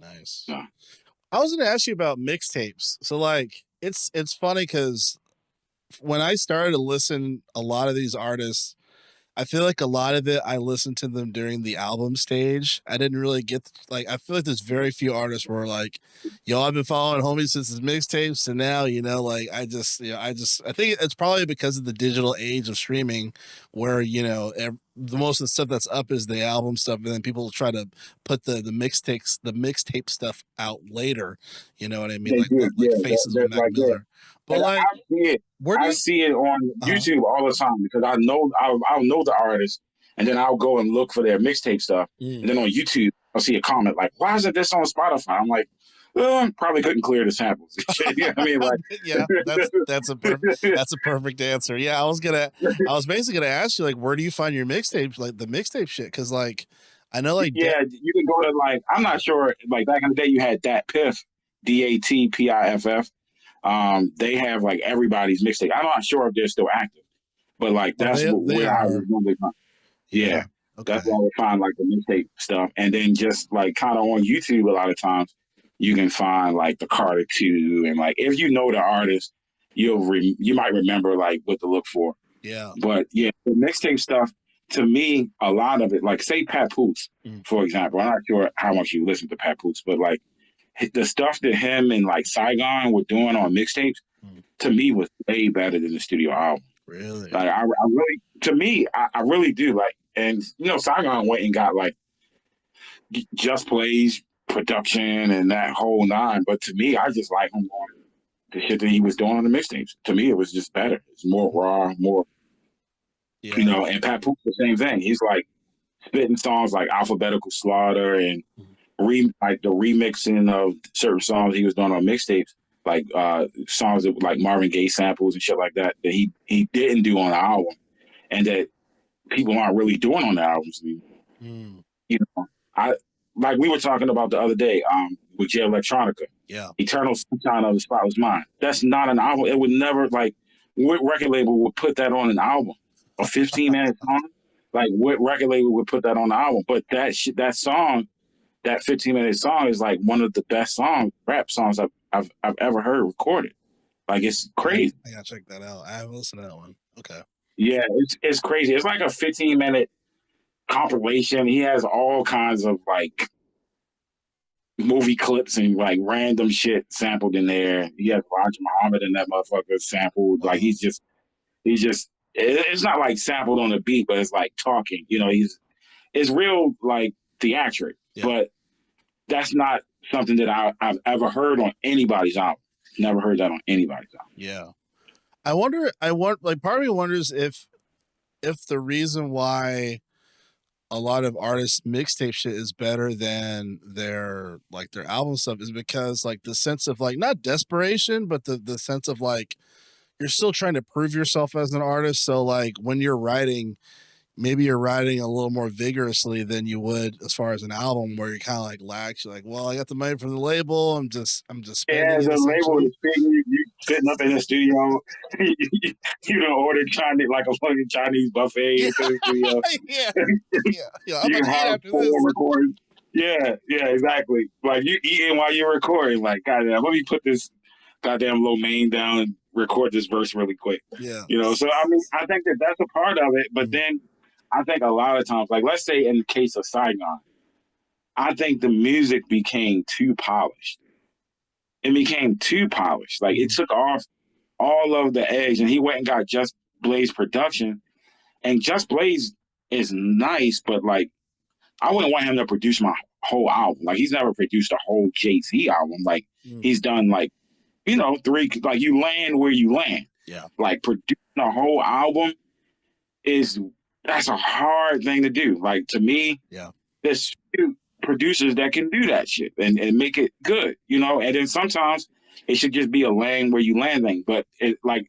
Nice. Yeah. I was going to ask you about mixtapes. So like, it's funny because when I started to listen, a lot of these artists, I feel like a lot of it I listened to them during the album stage. I didn't really get like I feel like there's very few artists where like, yo, I've been following homie since his mixtapes, and now like I think it's probably because of the digital age of streaming, where the most of the stuff that's up is the album stuff, and then people try to put the mixtape stuff out later. You know what I mean? They do, Like yeah. Faces with Mac Like yeah. Miller, but And like I see it. where do I you? see it on Uh, YouTube all the time because I know I'll know the artist, and then I'll go and look for their mixtape stuff, and mm. then on YouTube I'll see a comment like, "Why isn't this on Spotify?" I'm like, probably couldn't clear the samples. You know what I mean? Like, Yeah, that's a perfect answer. Yeah, I was basically gonna ask you like, where do you find your mixtapes, like the mixtape shit? Because like, I know like, yeah, you can go to like I'm not sure. Like back in the day, you had Dat Piff, DATPIFF. They have like everybody's mixtape. I'm not sure if they're still active, but like oh, that's they where I are. was normally find. Yeah, Yeah. that's Okay. where I would find like the mixtape stuff, and then just like kind of on YouTube, a lot of times you can find like the Carter Two, and like if you know the artist, you might remember like what to look for. Yeah. But yeah, the mixtape stuff to me, a lot of it, like say Papoose, Mm. for example. I'm not sure how much you listen to Papoose, but like the stuff that him and like Saigon were doing on mixtapes Mm. to me was way better than the studio album. Really? Like I really, to me, I really do like, and Saigon went and got like Just Blaze production and that whole nine. But to me, I just like him on the shit that he was doing on the mixtapes. To me, it was just better. It's more raw, more, Yeah. And Papoose the same thing. He's like spitting songs like Alphabetical Slaughter and Mm. like the remixing of certain songs he was doing on mixtapes, like songs that like Marvin Gaye samples and shit like that he didn't do on the album, and that people aren't really doing on the albums anymore. Mm. I like we were talking about the other day with J Electronica. Yeah. Eternal Sunshine of the Spotless Mind. That's not an album. It would never like what record label would put that on an album? A 15-minute song? Like what record label would put that on the album? But that song, that 15-minute song is like one of the best rap songs I've ever heard recorded. Like it's crazy. I gotta check that out. I haven't listened to that one. Okay. Yeah, it's crazy. It's like a 15-minute compilation. He has all kinds of like movie clips and like random shit sampled in there. He has Roger Muhammad in that motherfucker sampled. Wow. Like he's just it's not like sampled on the beat, but it's like talking. It's real like theatric, Yeah. but that's not something that I've ever heard on anybody's album. Never heard that on anybody's album. Yeah. Like part of me wonders if the reason why a lot of artists mixtape shit is better than their album stuff is because like the sense of like not desperation, but the sense of like you're still trying to prove yourself as an artist. So like when you're writing, maybe you're writing a little more vigorously than you would as far as an album where you're kind of like lax. You're like, well, I got the money from the label. I'm just spending it The label essentially. is fitting you sitting up in the studio. You don't order Chinese like a fucking Chinese buffet into the studio. Yeah. I'm You gonna eat have after 4 this. recordings. Yeah, exactly. Like you eating while you're recording. Like, goddamn, let me put this goddamn low main down and record this verse really quick. Yeah. So I mean, I think that that's a part of it. But then I think a lot of times, like let's say in the case of Saigon, I think the music became too polished. It became too polished. Like it took off all of the edge, and he went and got Just Blaze production. And Just Blaze is nice, but like I wouldn't want him to produce my whole album. Like he's never produced a whole Jay-Z album. Like he's done like 3, like you land where you land. Yeah. Like producing a whole album that's a hard thing to do. Like to me, there's few producers that can do that shit and make it good, and then sometimes it should just be a lane where you land thing. But it like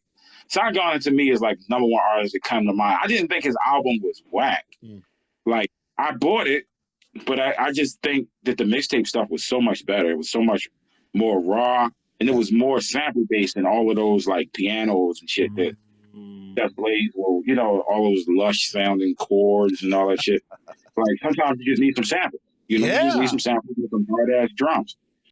Saigon to me is like number one artist that come to mind. I didn't think his album was whack. Like I bought it, but I just think that the mixtape stuff was so much better. It was so much more raw, and it was more sample based than all of those like pianos and shit that Blaze will, all those lush sounding chords and all that shit. Like sometimes you just need some samples, You know, you just need Yeah. some samples with some hard ass drums.